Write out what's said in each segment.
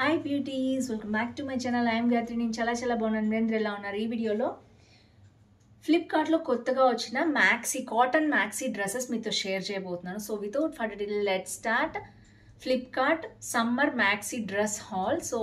Hi beauties, welcome back to my channel. I'm Gayatri. నేను చాలా బాగున్నాను. మీరు ఎలా ఉన్నారు? ఈ వీడియోలో ఫ్లిప్కార్ట్లో కొత్తగా వచ్చిన కాటన్ మ్యాక్సీ డ్రెస్సెస్ మీతో షేర్ చేయబోతున్నాను. So without further delay let's start Flipkart summer maxi dress hall. So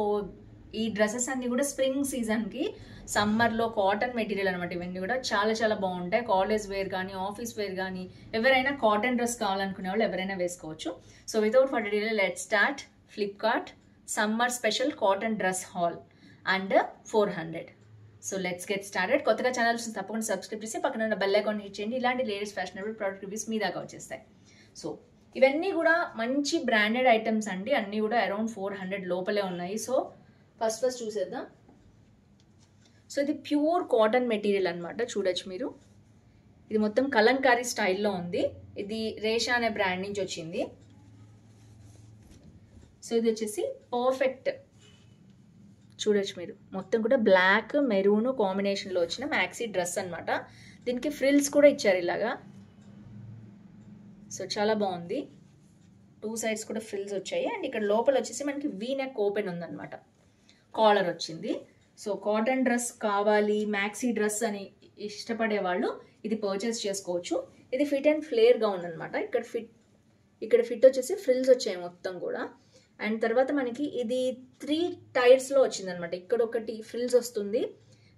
ఈ డ్రెస్సెస్ అన్ని కూడా స్ప్రింగ్ సీజన్కి సమ్మర్లో కాటన్ మెటీరియల్ అనమాట. ఇవన్నీ కూడా చాలా బాగుంటాయి. కాలేజ్ వేర్ కానీ ఆఫీస్ వేర్ కానీ ఎవరైనా కాటన్ డ్రెస్ కావాలనుకునే వాళ్ళు ఎవరైనా వేసుకోవచ్చు. So without further delay let's start Flipkart summer special cotton dress hall under 400. So let's get started. కొత్తగా ఛానల్స్ తప్పకుండా సబ్స్క్రైబ్ చేసి పక్కన ఉన్న బెల్ ఐకాన్ హిట్ చేయండి. ఇలాంటి లేటెస్ట్ ఫ్యాషనబుల్ ప్రోడక్ట్ రివ్యూస్ మీ దాకా వచ్చేస్తాయి. సో ఇవన్నీ కూడా మంచి బ్రాండెడ్ ఐటమ్స్ అండి. అన్నీ కూడా అరౌండ్ 400 లోపలే ఉన్నాయి. సో ఫస్ట్ చూసేద్దాం. సో ఇది ప్యూర్ కాటన్ మెటీరియల్ అనమాట. చూడొచ్చు మీరు. ఇది మొత్తం కలంకారీ స్టైల్లో ఉంది. ఇది రేషా అనే బ్రాండ్ నుంచి వచ్చింది. సో ఇది వచ్చేసి పర్ఫెక్ట్. చూడొచ్చు మీరు, మొత్తం కూడా బ్లాక్ మెరూన్ కాంబినేషన్లో వచ్చిన మ్యాక్సీ డ్రెస్ అనమాట. దీనికి ఫ్రిల్స్ కూడా ఇచ్చారు ఇలాగా. సో చాలా బాగుంది. 2 సైడ్స్ కూడా ఫ్రిల్స్ వచ్చాయి. అండ్ ఇక్కడ లోపల వచ్చేసి మనకి వీ నెక్ ఓపెన్ ఉందన్నమాట. కాలర్ వచ్చింది. సో కాటన్ డ్రెస్ కావాలి, మ్యాక్సీ డ్రెస్ అని ఇష్టపడే వాళ్ళు ఇది పర్చేస్ చేసుకోవచ్చు. ఇది ఫిట్ అండ్ ఫ్లేర్ గౌన్ అనమాట. ఇక్కడ ఫిట్ వచ్చేసి ఫ్రిల్స్ వచ్చాయి మొత్తం కూడా. అండ్ తర్వాత మనకి ఇది 3 టైర్స్లో వచ్చింది అనమాట. ఇక్కడ ఒకటి ఫ్రిల్స్ వస్తుంది.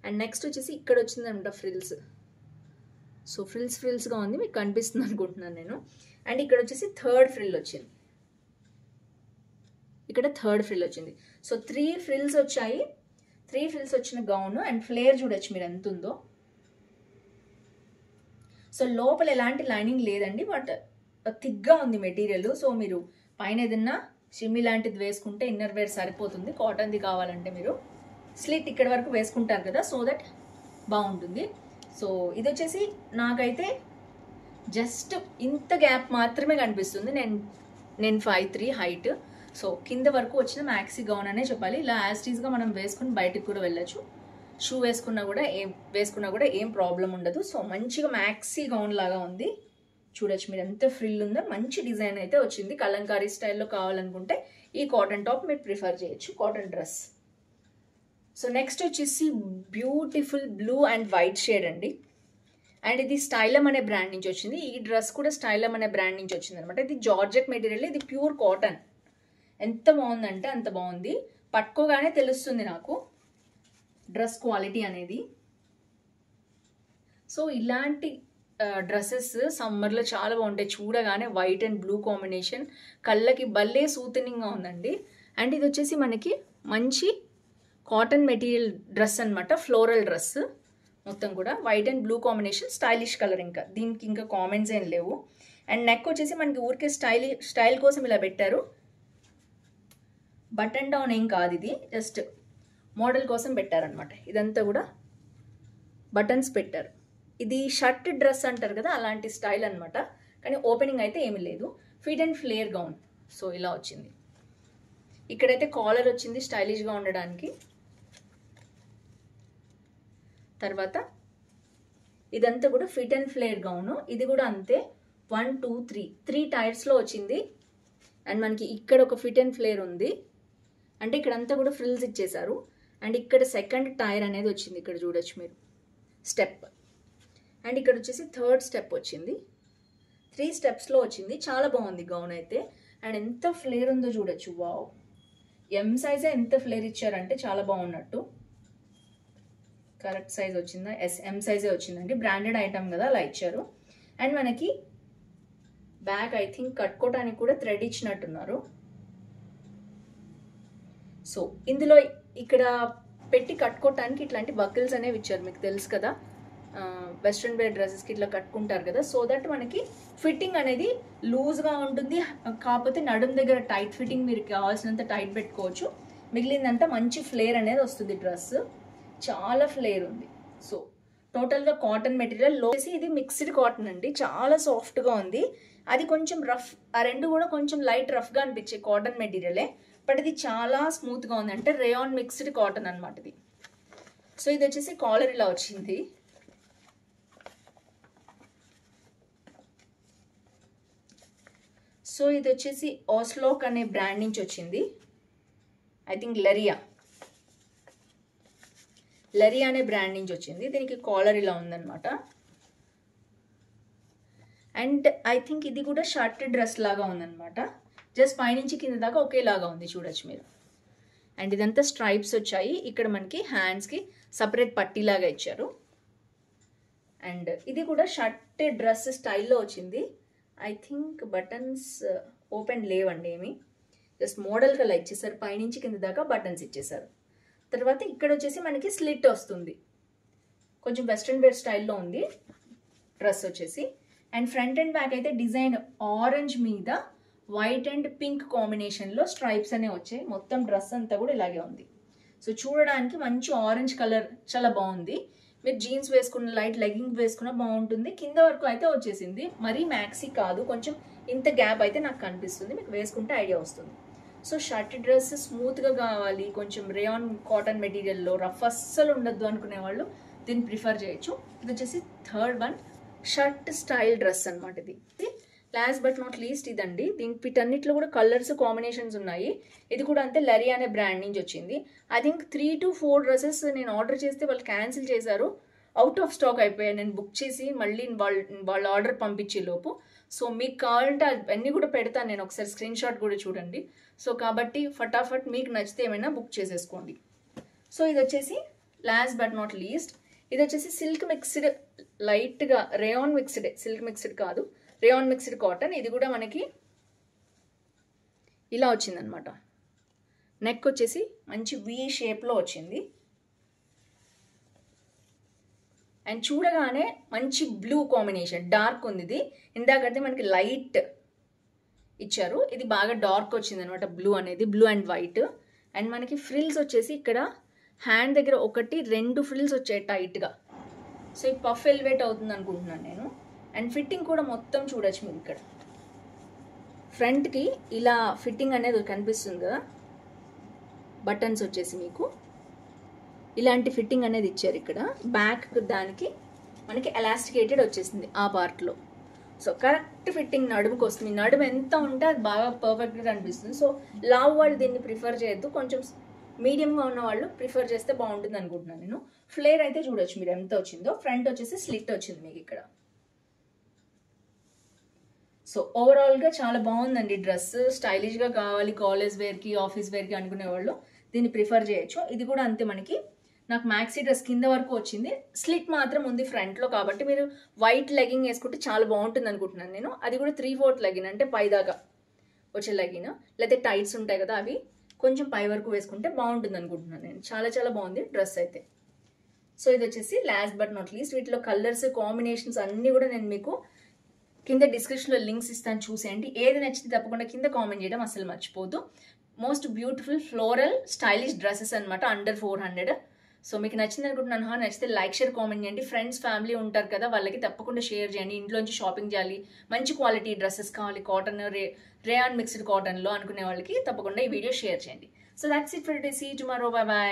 అండ్ నెక్స్ట్ వచ్చేసి ఇక్కడ వచ్చింది అనమాట ఫ్రిల్స్. సో ఫ్రిల్స్గా ఉంది, మీకు కనిపిస్తుంది అనుకుంటున్నాను నేను. అండ్ ఇక్కడ వచ్చేసి థర్డ్ ఫ్రిల్ వచ్చింది. ఇక్కడ థర్డ్ ఫ్రిల్ వచ్చింది. సో 3 ఫ్రిల్స్ వచ్చాయి. 3 ఫ్రిల్స్ వచ్చిన గౌన్. అండ్ ఫ్లేర్ చూడొచ్చు మీరు ఎంత ఉందో. సో లోపల ఎలాంటి లైనింగ్ లేదండి, బట్ థిక్గా ఉంది మెటీరియల్. సో మీరు పైన ఏదన్నా షిమ్మి లాంటిది వేసుకుంటే ఇన్నర్ వేర్ సరిపోతుంది. కాటన్ది కావాలంటే మీరు స్లిట్ ఇక్కడ వరకు వేసుకుంటారు కదా, సో దట్ బాగుంటుంది. సో ఇది వచ్చేసి నాకైతే జస్ట్ ఇంత గ్యాప్ మాత్రమే కనిపిస్తుంది. నేను 5'3" హైట్. సో కింద వరకు వచ్చిన మ్యాక్సీ గౌన్ అనే చెప్పాలి. ఇలా యాస్టీస్గా మనం వేసుకుని బయటకు కూడా వెళ్ళచ్చు. షూ వేసుకున్నా కూడా ఏం ప్రాబ్లం ఉండదు. సో మంచిగా మ్యాక్సీ గౌన్ లాగా ఉంది. చూడొచ్చు మీరు ఎంత ఫ్రిల్ ఉందో. మంచి డిజైన్ అయితే వచ్చింది. కలంకారీ స్టైల్లో కావాలనుకుంటే ఈ కాటన్ టాప్ మీరు ప్రిఫర్ చేయొచ్చు, కాటన్ డ్రెస్. సో నెక్స్ట్ వచ్చేసి beautiful blue and white shade అండి. అండ్ ఇది స్టైలమ్ అనే బ్రాండ్ నుంచి వచ్చింది. ఈ డ్రెస్ కూడా స్టైలమ్ అనే బ్రాండ్ నుంచి వచ్చింది అనమాట. ఇది జార్జెట్ మెటీరియల్, ఇది ప్యూర్ కాటన్. ఎంత బాగుందంటే అంత బాగుంది. పట్టుకోగానే తెలుస్తుంది నాకు డ్రెస్ క్వాలిటీ అనేది. సో ఇలాంటి డ్రెస్సెస్ సమ్మర్లో చాలా బాగుంటాయి. చూడగానే వైట్ అండ్ బ్లూ కాంబినేషన్ కళ్ళకి భలే సూతనింగ్గా ఉందండి. అండ్ ఇది వచ్చేసి మనకి మంచి కాటన్ మెటీరియల్ డ్రెస్ అనమాట. ఫ్లోరల్ డ్రెస్ మొత్తం కూడా white and blue combination, stylish colour. దీనికి ఇంకా కామెంట్స్ ఏం లేవు. అండ్ నెక్ వచ్చేసి మనకి ఊరికే స్టైల్ కోసం ఇలా పెట్టారు. బటన్ డౌన్ ఏం కాదు, ఇది జస్ట్ మోడల్ కోసం పెట్టారనమాట. ఇదంతా కూడా బటన్స్ పెట్టారు. ఇది షర్ట్ డ్రెస్ అంటారు కదా, అలాంటి స్టైల్ అనమాట. కానీ ఓపెనింగ్ అయితే ఏమీ లేదు. Fit and flare gown. So ఇలా వచ్చింది. ఇక్కడైతే కాలర్ వచ్చింది స్టైలిష్గా ఉండడానికి. తర్వాత ఇదంతా కూడా ఫిట్ అండ్ ఫ్లేర్ గౌన్. ఇది కూడా అంతే. 1 2 3 టైర్స్లో వచ్చింది. అండ్ మనకి ఇక్కడ ఒక ఫిట్ అండ్ ఫ్లేర్ ఉంది. అంటే ఇక్కడంతా కూడా ఫ్రిల్స్ ఇచ్చేసారు. అండ్ ఇక్కడ సెకండ్ టైర్ అనేది వచ్చింది. ఇక్కడ చూడొచ్చు మీరు, స్టెప్. అండ్ ఇక్కడ వచ్చేసి థర్డ్ స్టెప్ వచ్చింది. 3 స్టెప్స్లో వచ్చింది. చాలా బాగుంది గౌన్ అయితే. అండ్ ఎంత ఫ్లేర్ ఉందో చూడొచ్చు. వావ్, ఎం సైజే ఎంత ఫ్లేర్ ఇచ్చారంటే చాలా బాగున్నట్టు. కరెక్ట్ సైజ్ వచ్చిందా? ఎం సైజే వచ్చిందండి. బ్రాండెడ్ ఐటమ్ కదా, అలా ఇచ్చారు. అండ్ మనకి బ్యాక్ ఐ థింక్ కట్టుకోవడానికి కూడా థ్రెడ్ ఇచ్చినట్టున్నారు. సో ఇందులో ఇక్కడ పెట్టి కట్టుకోవటానికి ఇట్లాంటి బకిల్స్ అనేవి ఇచ్చారు. మీకు తెలుసు కదా, వెస్ట్రన్ వేర్ డ్రెస్సెస్కి ఇట్లా కట్టుకుంటారు కదా. సో దట్ మనకి ఫిట్టింగ్ అనేది లూజ్గా ఉంటుంది. కాకపోతే నడుం దగ్గర టైట్ ఫిట్టింగ్ మీరు కావాల్సినంత టైట్ పెట్టుకోవచ్చు. మిగిలిందంతా మంచి ఫ్లేర్ అనేది వస్తుంది. డ్రెస్ చాలా ఫ్లేర్ ఉంది. సో టోటల్గా కాటన్ మెటీరియల్. లోసి ఇది మిక్స్డ్ కాటన్ అండి. చాలా సాఫ్ట్గా ఉంది. అది కొంచెం రఫ్. ఆ రెండు కూడా కొంచెం లైట్ రఫ్గా అనిపించే కాటన్ మెటీరియలే, బట్ ఇది చాలా స్మూత్గా ఉంది. అంటే రేయాన్ మిక్స్డ్ కాటన్ అనమాట ఇది. సో ఇది వచ్చేసి కాలర్ ఇలా వచ్చింది. సో ఇది వచ్చేసి ఆస్లోక్ అనే బ్రాండ్ నుంచి వచ్చింది. ఐ థింక్ లెరియా అనే బ్రాండ్ నుంచి వచ్చింది. దీనికి కాలర్ ఇలా ఉందన్నమాట. అండ్ ఐ థింక్ ఇది కూడా షర్ట్ డ్రెస్ లాగా ఉందన్నమాట. జస్ట్ పైనుంచి కింద దాకా ఒకేలాగా ఉంది, చూడొచ్చు మీరు. అండ్ ఇదంతా స్ట్రైప్స్ వచ్చాయి. ఇక్కడ మనకి హ్యాండ్స్కి సపరేట్ పట్టీలాగా ఇచ్చారు. అండ్ ఇది కూడా షర్ట్ డ్రెస్ స్టైల్లో వచ్చింది. ఐ థింక్ బటన్స్ ఓపెన్ లేవండి ఏమి, జస్ట్ మోడల్గా లైక్ ఇచ్చేసారు. పైనుంచి కింద దాకా బటన్స్ ఇచ్చేసారు. తర్వాత ఇక్కడ వచ్చేసి మనకి స్లిట్ వస్తుంది. కొంచెం వెస్ట్రన్ వేర్ స్టైల్లో ఉంది డ్రెస్ వచ్చేసి. అండ్ ఫ్రంట్ అండ్ బ్యాక్ అయితే డిజైన్ ఆరెంజ్ మీద వైట్ అండ్ పింక్ కాంబినేషన్లో స్ట్రైప్స్ అనే వచ్చాయి. మొత్తం డ్రెస్ అంతా కూడా ఇలాగే ఉంది. సో చూడడానికి మంచి ఆరెంజ్ కలర్ చాలా బాగుంది. మీరు జీన్స్ వేసుకున్న లైట్ లెగ్గింగ్ వేసుకున్న బాగుంటుంది. కింద వరకు అయితే వచ్చేసింది, మరీ మ్యాక్సీ కాదు, కొంచెం ఇంత గ్యాప్ అయితే నాకు కనిపిస్తుంది. మీకు వేసుకుంటే ఐడియా వస్తుంది. సో షర్ట్ డ్రెస్ స్మూత్గా కావాలి, కొంచెం రేయాన్ కాటన్ మెటీరియల్లో, రఫ్ అస్సలు ఉండద్దు అనుకునే వాళ్ళు దీన్ని ప్రిఫర్ చేయొచ్చు. ఇది వచ్చేసి third one, shirt style dress అనమాట. ఇది లాస్ట్ బట్ నాట్ లీస్ట్ ఇదండి. వీటన్నిటిలో కూడా కలర్స్ కాంబినేషన్స్ ఉన్నాయి. ఇది కూడా అంతే, లెరియా అనే బ్రాండ్ నుంచి వచ్చింది. ఐ థింక్ 3 to 4 డ్రెస్సెస్ నేను ఆర్డర్ చేస్తే వాళ్ళు క్యాన్సిల్ చేశారు, అవుట్ ఆఫ్ స్టాక్ అయిపోయాయి. నేను బుక్ చేసి మళ్ళీ వాళ్ళ ఆర్డర్ పంపించే లోపు. సో మీకు కావాలంటే అన్నీ కూడా పెడతాను నేను, ఒకసారి స్క్రీన్ షాట్ కూడా చూడండి. సో కాబట్టి ఫటాఫట్ మీకు నచ్చితే ఏమైనా బుక్ చేసేసుకోండి. సో ఇది వచ్చేసి లాస్ట్ బట్ నాట్ లీస్ట్, ఇది వచ్చేసి సిల్క్ మిక్స్డ్, లైట్గా రేయాన్ మిక్స్డ్, సిల్క్ మిక్స్డ్ కాదు, రేయాన్ మిక్స్డ్ కాటన్. ఇది కూడా మనకి ఇలా వచ్చిందనమాట. నెక్ వచ్చేసి మంచి వి షేప్లో వచ్చింది. అండ్ చూడగానే మంచి బ్లూ కాంబినేషన్, డార్క్ ఉంది ఇది. ఇందాకైతే మనకి లైట్ ఇచ్చారు, ఇది బాగా డార్క్ వచ్చింది అనమాట బ్లూ అనేది, బ్లూ అండ్ వైట్. అండ్ మనకి ఫ్రిల్స్ వచ్చేసి ఇక్కడ హ్యాండ్ దగ్గర 1-2 ఫ్రిల్స్ వచ్చాయి టైట్గా. సో ఈ పఫ్ ఎలివేట్ అవుతుంది అనుకుంటున్నాను నేను. అండ్ ఫిట్టింగ్ కూడా మొత్తం చూడొచ్చు మీరు. ఇక్కడ ఫ్రంట్కి ఇలా ఫిట్టింగ్ అనేది కనిపిస్తుంది కదా, బటన్స్ వచ్చేసి మీకు ఇలాంటి ఫిట్టింగ్ అనేది ఇచ్చారు. ఇక్కడ బ్యాక్ దానికి మనకి ఎలాస్టికేటెడ్ వచ్చేసింది ఆ పార్ట్లో. సో కరెక్ట్ ఫిట్టింగ్ నడుముకి వస్తుంది. నడుము ఎంత ఉంటే అది బాగా పర్ఫెక్ట్గా అనిపిస్తుంది. సో లావ్ వాళ్ళు దీన్ని ప్రిఫర్ చేయొద్దు, కొంచెం మీడియంగా ఉన్న వాళ్ళు ప్రిఫర్ చేస్తే బాగుంటుంది అనుకుంటున్నాను నేను. ఫ్లేర్ అయితే చూడొచ్చు మీరు ఎంత వచ్చిందో. ఫ్రంట్ వచ్చేసి స్లిట్ వచ్చింది మీకు ఇక్కడ. సో ఓవరాల్గా చాలా బాగుందండి డ్రెస్. స్టైలిష్గా కావాలి కాలేజ్ వేర్కి, ఆఫీస్ వేర్కి అనుకునే వాళ్ళు దీన్ని ప్రిఫర్ చేయొచ్చు. ఇది కూడా అంతే, మనకి నాకు మ్యాక్సీ డ్రెస్ కింద వరకు వచ్చింది, స్లిట్ మాత్రం ఉంది ఫ్రంట్లో. కాబట్టి మీరు వైట్ లెగ్గింగ్ వేసుకుంటే చాలా బాగుంటుంది అనుకుంటున్నాను నేను. అది కూడా 3/4 లెగ్గిన్, అంటే పైదాకా వచ్చే లెగ్గిన్, లేకపోతే టైట్స్ ఉంటాయి కదా అవి కొంచెం పై వరకు వేసుకుంటే బాగుంటుంది అనుకుంటున్నాను నేను. చాలా చాలా బాగుంది డ్రెస్ అయితే. సో ఇది వచ్చేసి లాస్ట్ బట్ నాట్ లీస్ట్. వీటిలో కలర్స్ కాంబినేషన్స్ అన్నీ కూడా నేను మీకు కింద డిస్క్రిప్షన్లో లింక్స్ ఇస్తాను, చూసేయండి. ఏది నచ్చితే తప్పకుండా కింద కామెంట్ చేయడం అసలు మర్చిపోదు. Most beautiful floral stylish dresses అనమాట, అండర్ 400. సో మీకు నచ్చింది అనుకుంటున్నాను. నచ్చితే లైక్, షేర్, కామెంట్ చేయండి. ఫ్రెండ్స్, ఫ్యామిలీ ఉంటారు కదా, వాళ్ళకి తప్పకుండా షేర్ చేయండి. ఇంట్లోంచి షాపింగ్ చేయాలి, మంచి క్వాలిటీ డ్రెస్సెస్ కావాలి, కాటన్ రేయాన్ మిక్స్డ్ కాటన్లో అనుకునే వాళ్ళకి తప్పకుండా ఈ వీడియో షేర్ చేయండి. So that's it for today. See you tomorrow. Bye by.